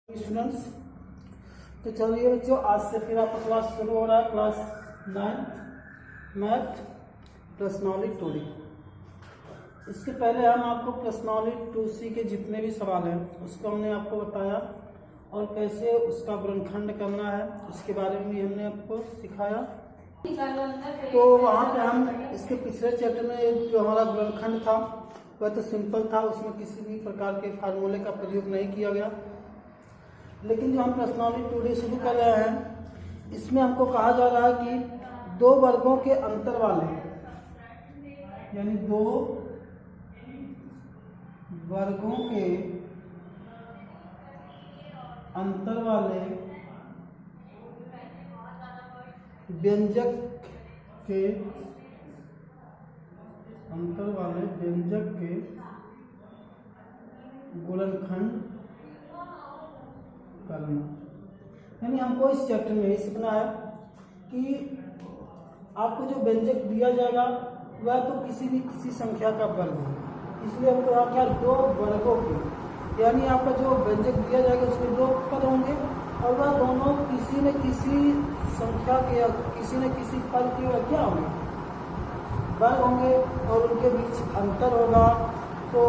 Students, तो चलिए बच्चों, आज से फिर आपका क्लास शुरू हो रहा है। Class 9 math personality 2D। इसके पहले हम आपको पर्सनॉलिटी 2C के जितने भी सवाल हैं उसको हमने आपको बताया और कैसे उसका वर्गखंड करना है उसके बारे में भी हमने आपको सिखाया। तो वहाँ पे हम इसके पिछले चैप्टर में जो हमारा वर्गखंड था वह तो सिंपल था, उसमें किसी भी प्रकार के फार्मूले का प्रयोग नहीं किया गया। लेकिन जो हम पर्सनॉलिटी 2D शुरू कर रहे हैं इसमें हमको कहा जा रहा है कि दो वर्गों के अंतर वाले, यानी दो वर्गों के अंतर वाले व्यंजक के गुणनखंड करना। यानी हमको इस चैप्टर में ही सीखना है कि आपको जो व्यंजक दिया जाएगा वह तो किसी संख्या का वर्ग है, इसलिए हमको यहाँ क्या दो वर्गों के, यानी आपका जो व्यंजक दिया जाएगा उसमें दो पद होंगे और वह दोनों किसी न किसी संख्या के या किसी न किसी पद के क्या होंगे, वर्ग होंगे और उनके बीच अंतर होगा। तो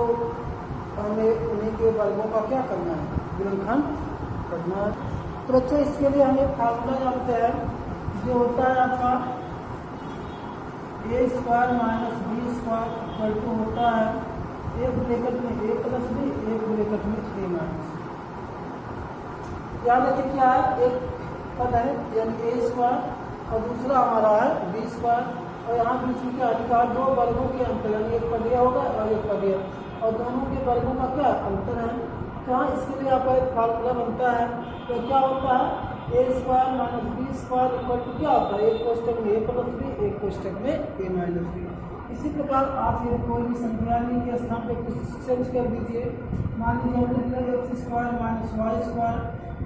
हमें उन्हीं के वर्गों का क्या करना है, गुणनखंड करना है। तो बच्चों इसके लिए हमें फार्मूला जानते हैं जो होता है आपका a² - b² होता है एक ब्रैकेट में a + b, एक ब्रैकेट में a-। याद रखिए क्या है, एक पद है यानी a² और दूसरा हमारा है b² और यहाँ बीच में क्या अधिकार दो वर्गों के अंतर, यानी एक पद यह होगा और एक पद यह, और दोनों के वर्गों का क्या अंतर है। तो हाँ, इसके लिए आपका एक फार्मूला बनता है। तो क्या होता है, a² - b² क्या होता है, एक कोष्ठक में a + b, एक कोष्ठक में a - b। इसी प्रकार आप ये कोई भी संख्या के स्थान पे कुछ चेंज कर दीजिए। मान लीजिए हम लिख रहे x² - y²,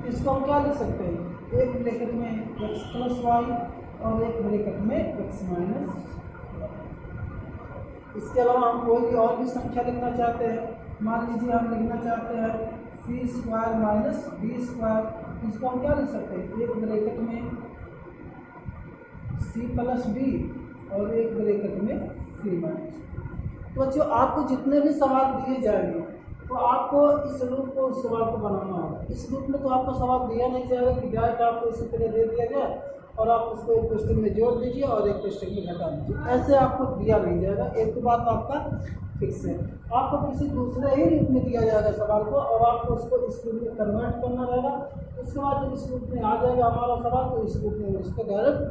इसको हम क्या लिख सकते हैं, एक ब्रैकेट में x + y और एक ब्रैकेट में x - इसके अलावा हम कोई भी और भी संख्या लिखना चाहते हैं। मान लीजिए हम लिखना चाहते हैं c² - b², इसको हम क्या लिख सकते हैं, एक ब्रैकेट में c + b और एक ब्रैकेट में c-। तो बच्चों आपको जितने भी सवाल दिए जाएंगे तो आपको इस रूप को उस सवाल को बनाना होगा। इस रूप में तो आपको सवाल दिया नहीं जाएगा कि डायरेक्ट आपको इसी तरह दे दिया गया और आप उसको एक क्वेश्चन में जोड़ दीजिए और एक क्वेश्चन में घटा दीजिए, ऐसे आपको दिया नहीं जाएगा। एक तो बात आपका फिक्स है, आपको किसी दूसरे ही रूप में दिया जाएगा सवाल को और आपको उसको इस रूप में कन्वर्ट करना रहेगा। उसके बाद जब इस रूप में आ जाएगा हमारा सवाल तो इस रूप में उसको डायरेक्ट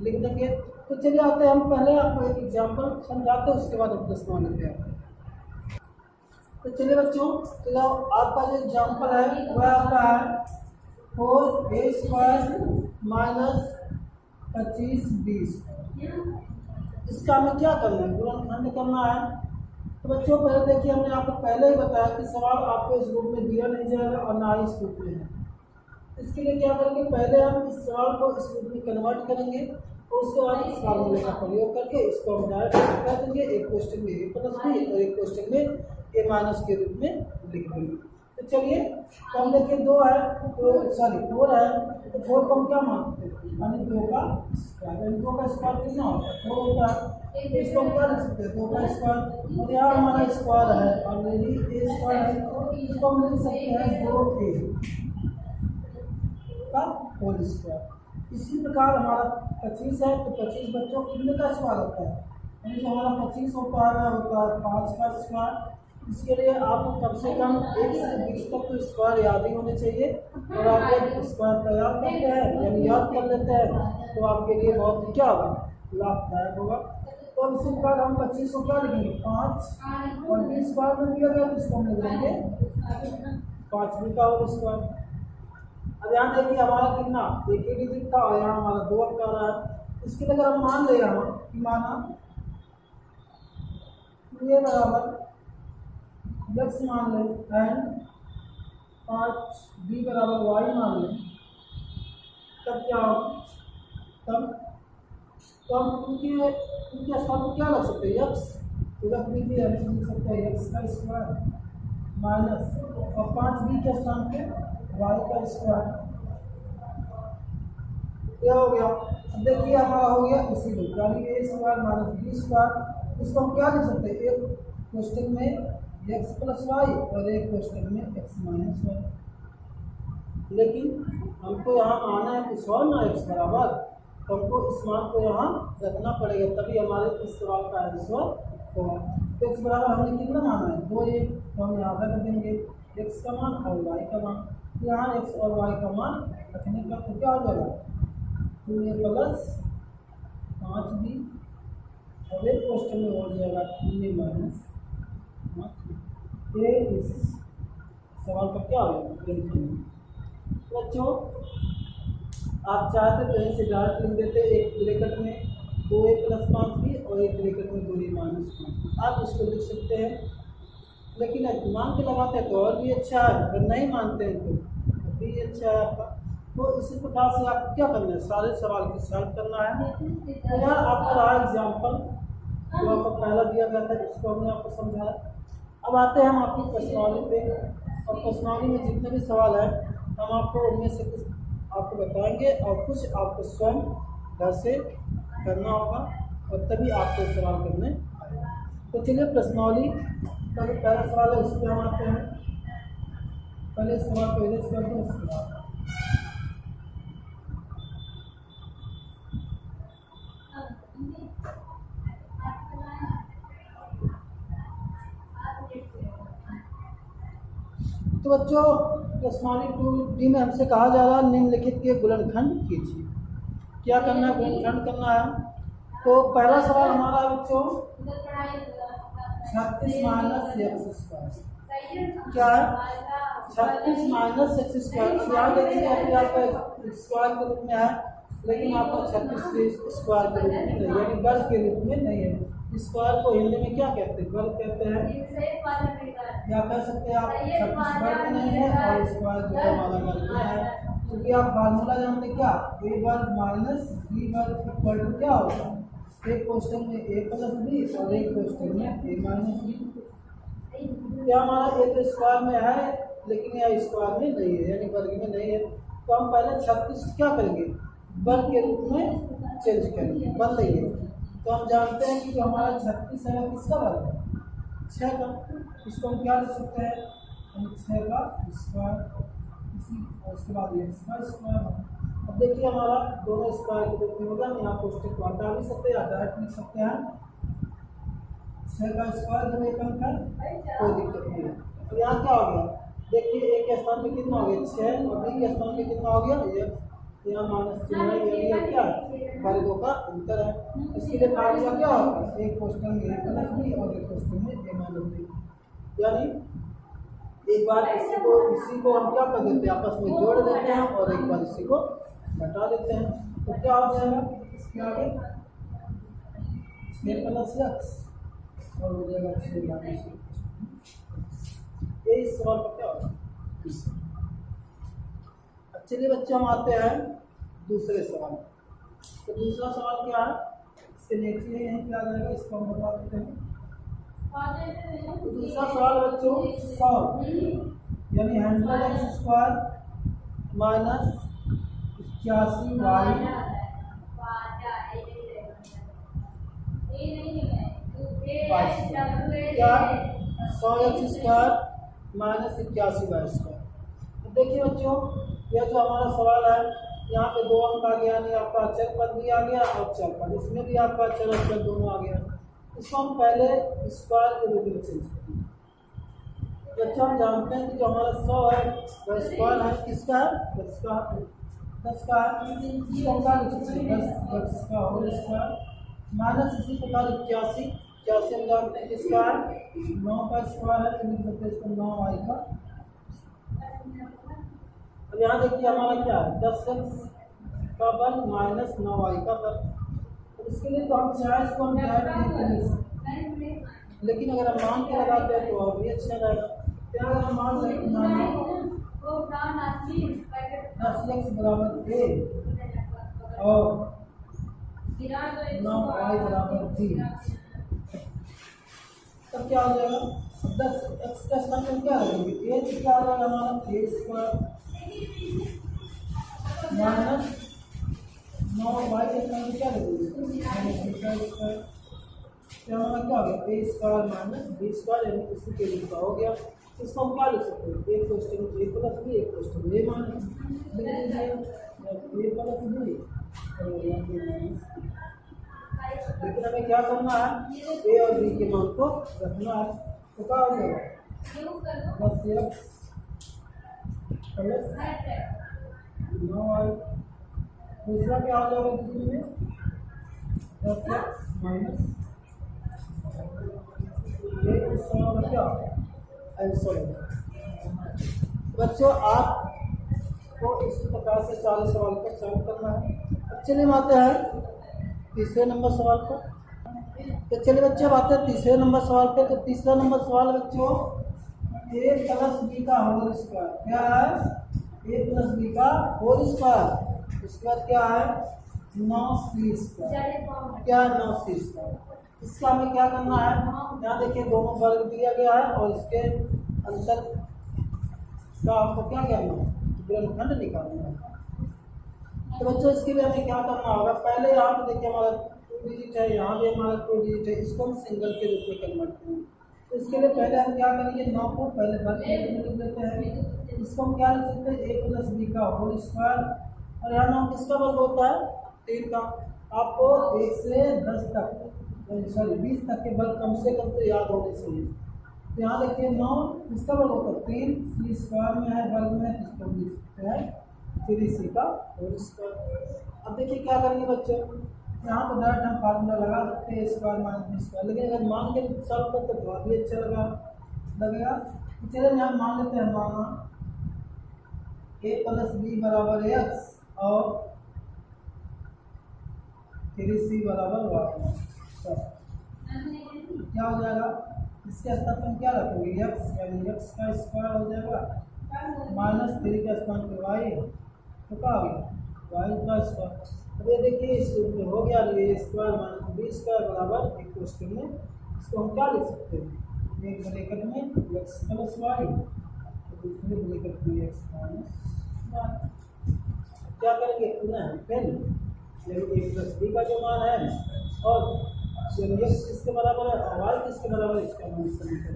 लिख देंगे। तो चलिए आते हैं, हम पहले आपको एक एग्जाम्पल समझाते हैं, उसके बाद हम प्रश्न लिखते हैं। तो चलिए बच्चों, तो आपका जो एग्जाम्पल है वह आपका है 4a² - 25b²। इसका हमें क्या करना है, गुणनखंड करना है। तो बच्चों पहले देखिए, हमने आपको पहले ही बताया कि सवाल आपको इस रूप में दिया नहीं जाएगा और ना ही इस रूप में है। इसके लिए क्या करेंगे, पहले हम इस सवाल को इस रूप में कन्वर्ट करेंगे और उसके बाद इस फार्मूले का प्रयोग करके इसको हम डायरेक्ट कर देंगे, एक क्वेश्चन में a + b और एक क्वेश्चन में a- के रूप में लिख देंगे। तो चलिए, तो हम देखिए 2 है तो 4 है, तो 4 को हम क्या मानते हैं, यानी 2 का स्क्वायर। 2 का स्क्वायर कितना होता है, 4 होता है। तो इसको हम क्या लिख सकते हैं, 2 का स्क्वायर, और यहाँ हमारा स्क्वायर है ऑलरेडी a² है, इसको हम लिख सकते हैं 2a का होल स्क्वायर। इसी प्रकार हमारा 25 है तो 25 बच्चों कितने का स्क्वायर होता है, यानी जो हमारा 25 होता है होता है 5 का स्क्वायर। इसके लिए आपको कम से कम 1 से 20 तक तो स्क्वायर याद ही होने चाहिए, और आप जब स्क्वायर तैयार करते हैं यानी याद कर लेते हैं तो आपके लिए बहुत क्या होगा, लाभदायक होगा। तो इसी प्रकार हम 25 को क्या लिखेंगे 5 और 20 स्क्वायर में दिया गया तो इसको हम लिख देंगे 5 का होल स्क्वायर। अब यहाँ देखिए हमारा कितना एक ही डिजिट था और यहाँ हमारा 2 अंक आ रहा है। इसके लिए अगर हम मान ले यहाँ कि माना ये बराबर x मान लें एंड 5b बराबर y मान लें, तब क्या होगा, तब हम उनके स्थान पर क्या रख सकते हैं, x रख दीजिए, लिख सकते हैं x² - और 5b के स्थान पे वाई का स्क्वायर, क्या हो गया। अब देखिए हमारा हो गया इसी रूप, यानी ए स्क्वायर माइनस बी स्क्वायर। इसको हम क्या लिख सकते हैं, एक क्वेश्चन में एक्स प्लस वाई और एक क्वेश्चन में एक्स माइनस वाई। लेकिन हमको यहाँ आना है कुछ और ना, एक्स बराबर, तो हमको इस मान को यहाँ रखना पड़ेगा, तभी हमारे इस सवाल का आंसर होगा। तो एक्स बराबर हमने कितना माना है, 2a, तो हम यहाँ रख देंगे एक्स का मान और वाई का मान। यहाँ एक्स और वाई का मान रखने का तो क्या हो जाएगा, 2a प्लस 5b, और एक क्वेश्चन में हो जाएगा 2a माइनस 5b। ये इस सवाल का क्या होगा। बच्चों आप चाहते तो यहीं से डायरेक्ट लिख देते, एक ब्रैकेट में 2a प्लस 5b और एक ब्रैकेट में 2a माइनस 5b, आप इसको लिख सकते हैं। लेकिन मान के लगाते हैं तो और भी अच्छा है, अगर नहीं मानते हैं तो भी अच्छा है आपका। तो इसी प्रकार से आपको क्या करना है, सारे सवाल को सॉल्व करना है। तो यार आपका रहा एग्जाम्पल जो आपको पहला दिया गया था, इसको हमने आपको समझाया। अब आते हैं हम आपकी प्रश्नावली पे, और प्रश्नावली में जितने भी सवाल हैं हम आपको उनमें से कुछ आपको बताएंगे और कुछ आपको स्वयं घर से करना होगा, और तभी आपको सवाल करने आएगा। तो चलिए प्रश्नावली का जो पहला सवाल है उस पर हम आते हैं। पहले सवाल पहले से करते हैं, उसके बाद तो बच्चों प्रश्नावली 2D में हमसे कहा जा रहा है निम्नलिखित के गुणनखंड कीजिए। क्या करना है, गुणनखंड करना है। तो पहला सवाल हमारा बच्चों 36 माइनस एक्स स्क्वायर, क्या है 36 माइनस एक्स स्क्वायर। यहाँ देखिए अभी आपका स्क्वायर के रूप में है, लेकिन आपका 36 स्क्वायर के रूप में नहीं, यानी वर्ग के रूप में नहीं है। स्क्वायर को हिंदी में क्या कहते हैं, वर्ग कहते हैं, या कह सकते हैं आप 36 वर्ग में नहीं है और स्क्वायर जो है हमारा वर्ग में है। क्योंकि आप फार्मूला जानते क्या, ए वर्ग माइनस बी वर्ग इक्वल टू क्या होगा, एक क्वेश्चन में ए प्लस बी और एक क्वेश्चन में ए माइनस बी। क्या हमारा ए तो स्क्वायर में है लेकिन यह स्क्वायर में नहीं है, यानी वर्ग में नहीं है। तो हम पहले 36 क्या करेंगे, वर्ग के रूप में चेंज करेंगे, बन देंगे। तो हम जानते हैं कि जो हमारा 36 है किसका वर्ग है, 6 का। इसको हम क्या लिख सकते हैं, 6 का स्क्वायर, इसी और उसके बाद एक्स का स्क्वायर। अब देखिए हमारा दोनों स्क्वायर के रूप में होगा, हम यहाँ क्वेश्चन को हटा भी सकते हैं या डायरेक्ट लिख सकते हैं। 6 का स्क्वायर जब एक अंक है कोई दिक्कत नहीं है। तो यहाँ क्या हो गया, देखिए ए के स्थान पे कितना हो गया 6 और बी के स्थान पे कितना हो गया 1, यहाँ माइनस चिन्ह है, ये क्या वर्गों का अंतर है। इसके लिए फार्मूला क्या होगा, एक क्वेश्चन में ए प्लस बी और एक क्वेश्चन में ए माइनस बी, यानी एक बार इसी को हम क्या कर देते हैं, आपस में जोड़ देते हैं और एक बार इसी को घटा देते हैं। तो क्या हो जाएगा, इसके आगे 6 प्लस एक्स और हो जाएगा 6 माइनस एक्स। ये इस सवाल का क्या होगा। चलिए बच्चे हम आते हैं दूसरे सवाल। तो दूसरा सवाल क्या है, इसके नीचे है क्या जाएगा, इसको हम बता देते हैं। तो दूसरा सवाल बच्चों 100 यानी 100x स्क्वायर माइनस 81y क्या 100x square minus 81y square. तो देखिए बच्चों यह जो हमारा सवाल है, यहाँ पे 2 अंक आ गया, यानी आपका अचर पद भी आ गया और चर पद, इसमें भी आपका अचर और चर दोनों आ गया। इसको हम पहले स्क्वायर के रूप में चेंज करेंगे। बच्चों हम जानते हैं कि जो हमारा 100 है वह स्क्वायर है, किसका है 10 का है, इसको हम क्या लिख सकते हैं 10 का होल स्क्वायर माइनस इसी प्रकार 81 हम जानते हैं किसका है 9 का स्क्वायर है, तो लिख सकते हैं इसको 9y का। अब यहाँ देखिए हमारा क्या है 10x का वर्ग माइनस 9y का वर्ग। तो इसके लिए तो हम चाहे इसको हम डायरेक्ट लिख सकते हैं, लेकिन अगर हम मान के लगाते हैं तो और भी अच्छा रहेगा। क्या अगर हम मान लें 10x बराबर a और 9y बराबर b, तब क्या हो जाएगा 10x का स्थान पर क्या रखेंगे a, तो क्या हो जाएगा हमारा a स्क्वायर माइनस 9y के स्थान पे क्या लिखोगे माइनस बीटा स्क्वायर, क्या होगा क्या हो गया A square minus B square यानी इसी के रूप का हो गया। इसको हम क्या लिख सकते हैं ए क्वेश्चन ए प्लस बी एक क्वेश्चन ए माइनस लिख लीजिए ए प्लस बी और यहाँ पे माइनस, लेकिन हमें क्या करना है ए और बी के मान को रखना है। तो क्या हो जाएगा प्लस एक्स प्लस 9y, दूसरा क्या हो जाएगा दूसरे में प्लस एक्स माइनस ये इस सवाल का क्या आंसर है। बच्चों आपको इसी प्रकार से सारे सवाल को सॉल्व करना है। अब चलिए हम आते हैं तीसरे नंबर सवाल पर। तो चलिए बच्चे अब आते हैं तीसरे नंबर सवाल पे। तो तीसरा नंबर सवाल बच्चों ए प्लस बी का होल स्क्वायर, क्या है ए प्लस बी का होल स्क्वायर, उसके बाद क्या है 9c स्क्वायर, क्या है 9c स्क्वायर। इसका हमें क्या करना है, यहाँ देखिए दोनों वर्ग दिया गया है और इसके अंतर का आपको क्या करना है गुणनखंड निकालना है। तो बच्चों इसके लिए हमें क्या करना होगा, पहले यहाँ पे देखिए हमारा 2 डिजिट है, यहाँ भी हमारा 2 डिजिट है, इसको हम सिंगल के रूप में कन्वर्ट करेंगे। तो इसके लिए पहले हम क्या करेंगे 9 को पहले वर्ग के रूप में लिख लेते हैं। इसको हम क्या लिख सकते हैं ए प्लस बी का होल स्क्वायर, और यहाँ 9 किसका वर्ग होता है 3 का। आपको 1 से 10 तक सॉरी 20 तक के वर्ग कम से कम तो याद होने चाहिए। तो यहाँ देखिए 9 किसका वर्ग होता है 3, सी स्क्वायर में है वर्ग में, इसको लिख सकते हैं 3c का होल स्क्वायर। अब देखिए क्या करेंगे बच्चों, यहाँ पर डायरेक्ट हम फार्मूला लगा सकते हैं स्क्वायर माइनस बी स्क्वायर, लेकिन अगर मान के सॉल्व करते तो बहुत ही अच्छा लगेगा। तो चलिए यहाँ मान लेते हैं माना ए प्लस बी बराबर एक्स और 3c बराबर वाई, क्या हो जाएगा इसके स्थान पर हम क्या रखेंगे एक्स, यानी एक्स का स्क्वायर हो जाएगा माइनस 3 के स्थान पर वाई, तो क्या हो गया वाई का स्क्वायर। अब ये देखिए इस रूप में हो गया ये स्क्वायर माइनस बी स्क्वायर बराबर एक क्वेश्चन में इसको हम क्या लिख सकते हैं एक ब्रैकेट में एक्स प्लस वाई, दूसरे ब्रैकेट में एक्स माइनस वाई। क्या करेंगे पुनः फिर एक प्लस बी का जो मान है और एक्स किसके बराबर है और वाई किसके बराबर है इसका मान समीकरण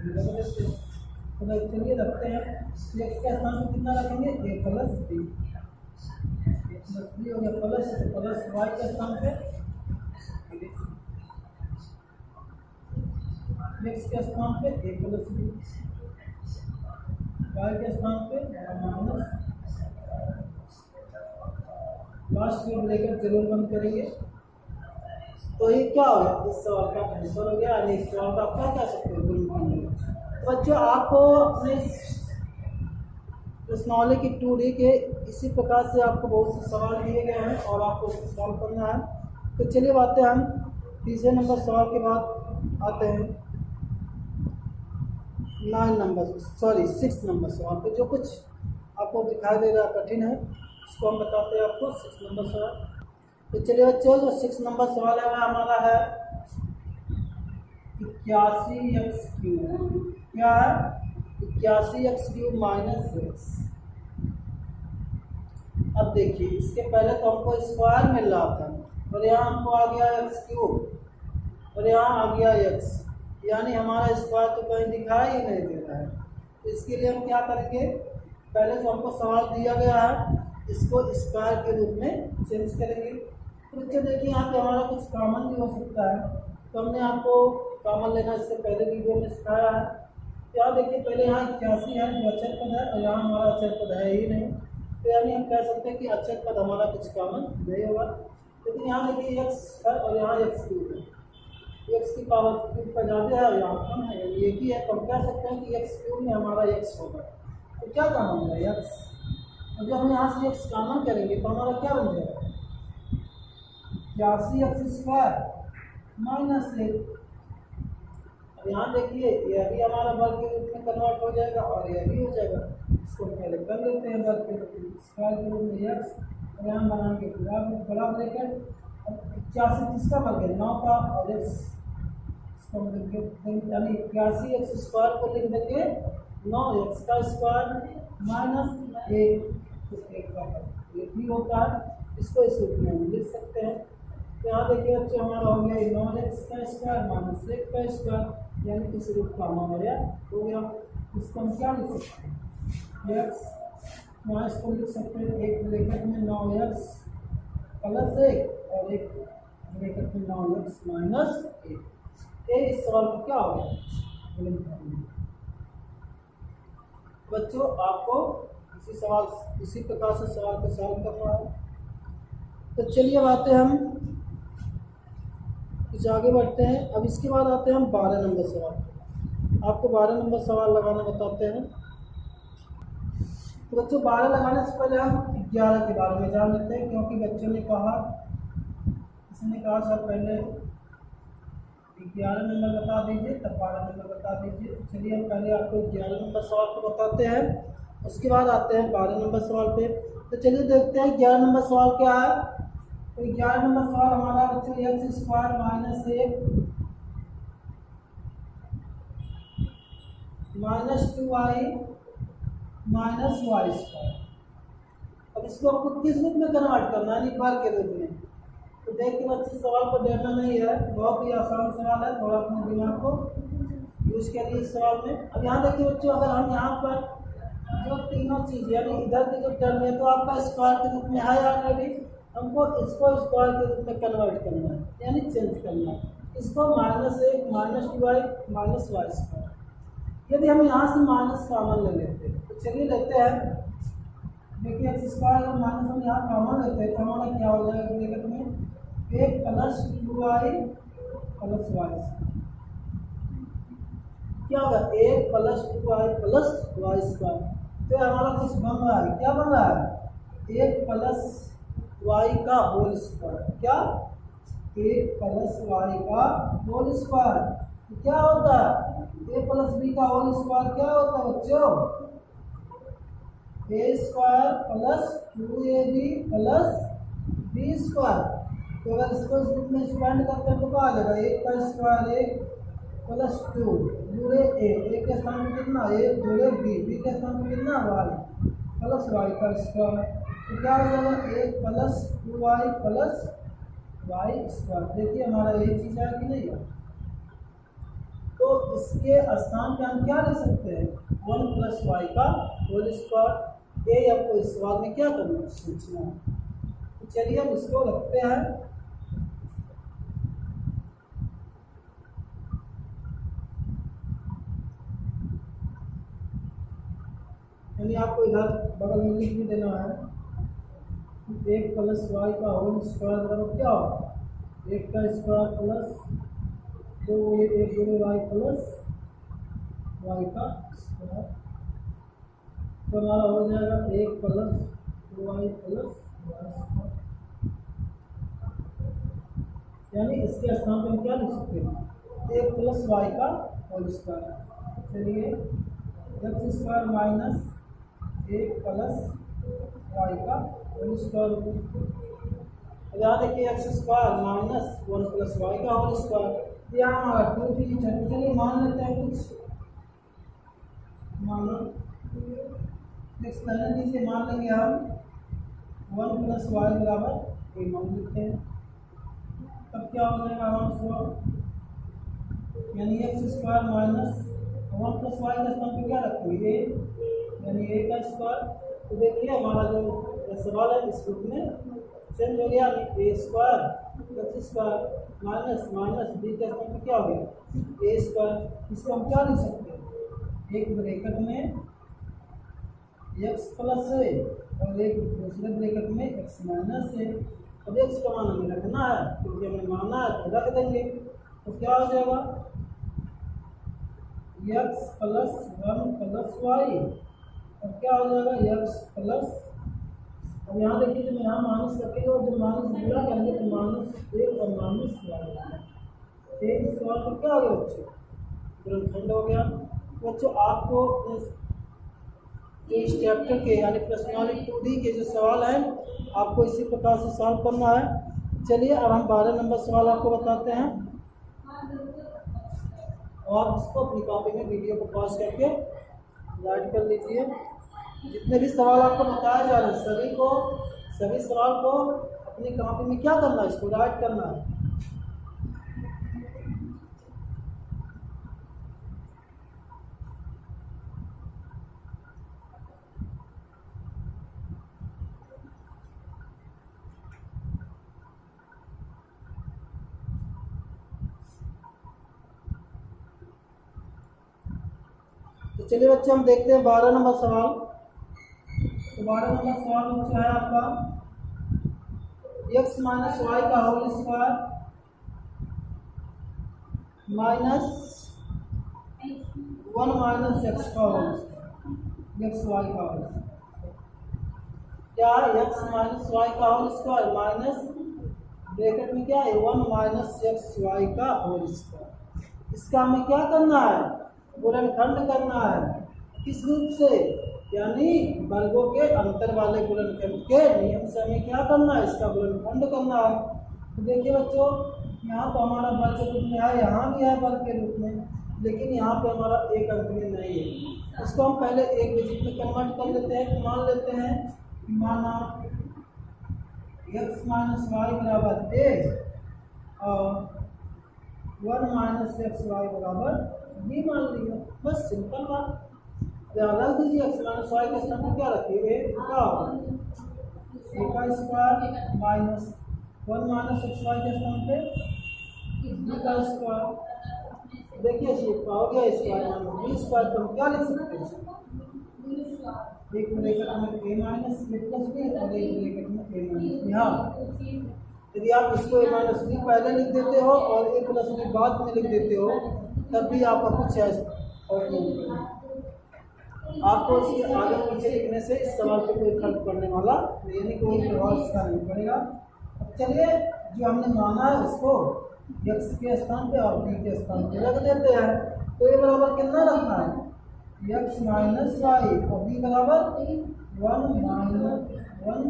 तो चलिए रखते हैं एक्स के स्थान पर कितना रखेंगे ए प्लस बी हो गया प्लस वाई के स्थान पे एक्स के स्थान पे ए प्लस बी, वाई के स्थान पे माइनस, लास्ट में ब्रैकेट जरूर बंद करेंगे। तो ये क्या हो गया इस सवाल का आंसर हो गया, यानी इस सवाल का आप क्या कह सकते हो। बच्चों आपको अपने प्रश्नावली की 2D के इसी प्रकार से आपको बहुत से सवाल दिए गए हैं और आपको सॉल्व करना है। तो चलिए आते हैं हम तीसरे नंबर सवाल के बाद आते हैं 6 नंबर सवाल पे। जो कुछ आपको दिखाई दे रहा है कठिन है इसको हम बताते हैं आपको 6 नंबर सवाल। तो चलिए बच्चों जो 6 नंबर सवाल है वह हमारा है 81x3, क्या है 81x3 माइनस एक्स। अब देखिए इसके पहले तो हमको स्क्वायर मिल रहा था और यहाँ हमको आ गया x³ और यहाँ आ गया x, यानी हमारा स्क्वायर तो कहीं दिखाई ही नहीं दे रहा है। तो इसके लिए हम क्या करेंगे, पहले तो हमको सवाल दिया गया है इसको स्क्वायर के रूप में चेंज करेंगे। तो बच्चे देखिए यहाँ पे हमारा कुछ कॉमन भी हो सकता है, तो हमने आपको कॉमन लेना इससे पहले वीडियो में सिखाया है। यहाँ देखिए पहले यहाँ 81 है जो अचर पद है और यहाँ हमारा अचर पद है ही नहीं, तो यानी हम कह सकते हैं कि अचर पद हमारा कुछ कॉमन नहीं होगा। लेकिन यहाँ देखिए x है और यहाँ x³ है, x की पावर 3 पर ज़्यादा है और यहाँ कम है, यानी एक ही है, तो हम कह सकते हैं कि x³ में हमारा x होगा। तो क्या कॉमन है x, और जब हम यहाँ से x कॉमन करेंगे तो हमारा क्या बन जाएगा 81x² माइनस 1। यहाँ देखिए यह भी हमारा वर्ग के रूप में कन्वर्ट हो जाएगा और यह भी हो जाएगा। इसको पहले कर लेते हैं वर्ग के रूप में स्क्वायर के रूप में एक्स, और यहाँ बनाएंगे बड़ा ब्रैकेट। 81 किसका वर्ग है 9 का और एक्स, इसको हम लिख देंगे यानी 81x² को लिख देंगे 9x² माइनस 1। तो एक का ये भी होता है, इसको इस रूप में हम लिख सकते हैं। तो यहाँ देखिए बच्चों हमारा हो गया 9x का स्क्वायर माइनस 1 का स्क्वायर, यानी इस रूप का हमारा हो गया। इसको हम क्या लिख सकते हैं, x यहाँ इसको लिख सकते हैं एक ब्रैकेट में 9x प्लस 1 और एक ब्रैकेट में 9x माइनस 1। ये इस सवाल को क्या हो गया बच्चों, आपको इसी प्रकार से सवाल को सॉल्व करना है। तो चलिए अब आते हैं हम कुछ आगे बढ़ते हैं। अब इसके बाद आते हैं हम 12 नंबर सवाल। आपको 12 नंबर सवाल लगाना बताते हैं। तो बच्चों 12 लगाने से पहले हम 11 के बारे में जान लेते हैं, क्योंकि बच्चों ने कहा, इसने कहा सर पहले 11 नंबर बता दीजिए तब 12 नंबर बता दीजिए। तो चलिए हम पहले आपको 11 नंबर सवाल को बताते हैं, उसके बाद आते हैं 12 नंबर सवाल पे। तो चलिए देखते हैं 11 नंबर सवाल क्या है। तो 11 नंबर सवाल हमारा बच्चों x square minus 1 minus 2y minus y square. अब इसको आपको किस रूप में कन्वर्ट करना है, बार के रूप में। तो देखिए बच्चे सवाल को डरना नहीं है, बहुत ही आसान सवाल है, थोड़ा अपने दिमाग को यूज करिए इस सवाल में। अब यहाँ देखिए बच्चों, अगर हम यहाँ पर जो तीनों चीज़ यानी इधर की जो टर्म है तो आपका स्क्वायर के रूप में है ऑलरेडी, हमको इसको स्क्वायर के रूप में कन्वर्ट करना है, यानी चेंज करना है। इसको -1 minus 2y minus y square. यदि हम यहाँ से माइनस कॉमन ले लेते हैं तो चलिए लेते हैं, देखिए एक्स स्क्वायर और माइनस हम यहाँ कॉमन लेते हैं तो हमारा क्या हो जाएगा ब्रैकेट में 1 प्लस 2y प्लस वाई। क्या होगा 1 plus 2y plus Y square. तो हमारा कुछ बन रहा है, क्या बन रहा है 1 प्लस वाई का होल स्क्वायर। क्या 1 प्लस वाई का होल स्क्वायर। क्या होता है a प्लस बी का होल स्क्वायर क्या होता है बच्चों, a square plus 2ab plus b square. तो अगर इसको इस रूप में एक्सपेंड करते हैं तो क्या आ जाएगा 1 का स्क्वायर 1 प्लस 2 जुड़े a के स्थान में कितना 1 जुड़े b के स्थान में कितना y प्लस y का स्क्वायर। तो क्या हो जाएगा 1 plus 2y plus Y square. देखिए हमारा ये चीज़ है कि नहीं है। तो इसके स्थान पे हम क्या लिख सकते हैं 1 प्लस वाई का होल स्क्वायर। ये आपको इस सवाल में क्या करना है, सोचना है। तो चलिए हम इसको रखते हैं। यानी आपको इधर बगल में लिख भी देना है 1 प्लस वाई का होल स्क्वायर बराबर क्या होगा 1 का स्क्वायर प्लस 2 1 जुड़े वाई प्लस वाई का स्क्वायर। तो हमारा हो जाएगा 1 plus 2y plus Y square. यानी इसके स्थान पे हम क्या लिख सकते हैं 1 प्लस वाई का होल स्क्वायर। चलिए x square minus 1 plus y का होल स्क्वायर। यहाँ देखिए x square minus 1 plus y का होल स्क्वायर। यहाँ हमारा 2 डिजिट है। चलिए मान लेते हैं कुछ, मानो नेक्स्ट कहने दीजिए, मान लेंगे हम 1 प्लस वाई बराबर ए मान लेते हैं। तब क्या हो जाएगा आराम से, यानी x square minus 1 plus y का स्थान पे क्या रखेंगे यानी ए का स्क्वायर। तो देखिए हमारा जो सवाल है इस रूप में चेंज हो गया, A square X square minus minus B का स्थान पे क्या हो गया ए स्क्वायर। इसको हम क्या लिख सकते हैं एक ब्रैकेट में एक्स प्लस है और एक दूसरे ब्रैकेट में एक्स माइनस है। अब एक्स का मान हमें रखना है क्योंकि हमें माना है तो रख देंगे। तो क्या हो जाएगा एक्स प्लस 1 प्लस वाई और क्या हो जाएगा एक्स प्लस। अब यहाँ देखिए जब यहाँ माइनस रखेंगे और जब माइनस पूरा करेंगे तो -1 और -1 एक सवाल तो क्या हो गया बच्चों ग्रंथखंड हो गया। बच्चों आपको इस चैप्टर के यानी पर्सनालिटी 2D के जो सवाल हैं आपको इसी प्रकार से सॉल्व करना है। चलिए अब हम 12 नंबर सवाल आपको बताते हैं और आप इसको अपनी कॉपी में वीडियो को पॉज करके राइट कर लीजिए। जितने भी सवाल आपको बताए जा रहे हैं सभी सवाल को अपनी कॉपी में क्या करना है, इसको राइट करना है। तो चलिए बच्चे हम देखते हैं 12 नंबर सवाल। तो 12 नंबर सवाल बच्चा है आपका x माइनस वाई का whole square minus 1 minus x का होल स्क्वायर, एक्स वाई का होल स्क्वायर। क्या x माइनस वाई का होल स्क्वायर माइनस ब्रैकेट में क्या है 1 माइनस एक्स वाई का होल स्क्वायर। इसका हमें क्या करना है, गुणनखंड करना है। किस रूप से, यानी वर्गों के अंतर वाले गुणनखंड के नियम से हमें क्या करना है, इसका गुणनखंड करना है। तो देखिए बच्चों, यहाँ तो हमारा वर्ग के रूप में है, यहाँ भी है वर्ग के रूप में, लेकिन यहाँ पे हमारा एक अंक में नहीं है। इसको हम पहले एक डिजिट में कन्वर्ट कर लेते हैं। तो मान लेते हैं, माना x माइनस वाई बराबर a और 1 माइनस एक्स वाई बराबर b मान लिया। बस सिंपल बात। ध्यान रख दीजिए, एक्स माइनस वाई के स्थान पर क्या रखिए, a का square minus 1 minus x y के स्थान पे b का स्क्वायर। देखिए हो गया स्क्वायर माइनस b स्क्वायर। तो हम क्या लिख सकते हैं, एक ब्रैकेट में a minus b plus b और एक ब्रैकेट में a माइनस b। हाँ, यदि आप इसको a माइनस b पहले लिख देते हो और a प्लस b बाद में लिख देते हो, तब भी आपका कुछ और नहीं होगा। आपको इसके आगे पीछे लिखने से इस सवाल पे कोई फर्क पड़ने वाला यानी कोई प्रभाव इसका नहीं पड़ेगा। अब चलिए, जो हमने माना है उसको x के स्थान पे और b के स्थान पे रख देते हैं। तो ये बराबर कितना रखना है, x माइनस वाई और b बराबर 1 माइनस 1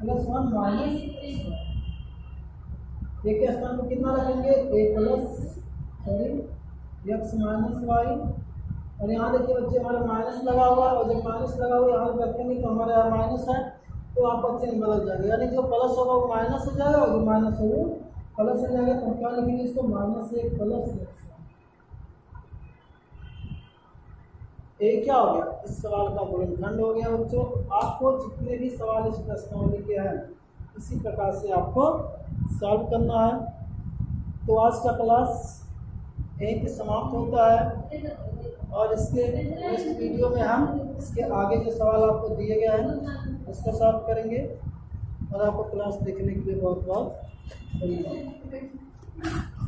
प्लस 1 माइनस a के स्थान पर कितना रखेंगे, a plus x minus y. और यहाँ देखिए बच्चे हमारा माइनस लगा हुआ है, और जब माइनस लगा हुआ यहाँ रखेंगे तो हमारे यहाँ माइनस है, तो आप बच्चे नहीं बदल जाएगा, यानी जो प्लस होगा वो माइनस हो जाएगा और जो माइनस होगा वो प्लस हो जाएगा। तो क्या लिखेंगे इसको, माइनस 1 प्लस x। ये क्या हो गया, इस सवाल का गुणनखंड हो गया। बच्चों, आपको जितने भी सवाल इस प्रश्नावली के हैं इसी प्रकार से आपको सॉल्व करना है। तो आज का क्लास यहीं पे समाप्त होता है, और इसके नेक्स्ट वीडियो में हम इसके आगे जो सवाल आपको दिए गए हैं उसको सॉल्व करेंगे। और आपको क्लास देखने के लिए बहुत बहुत धन्यवाद।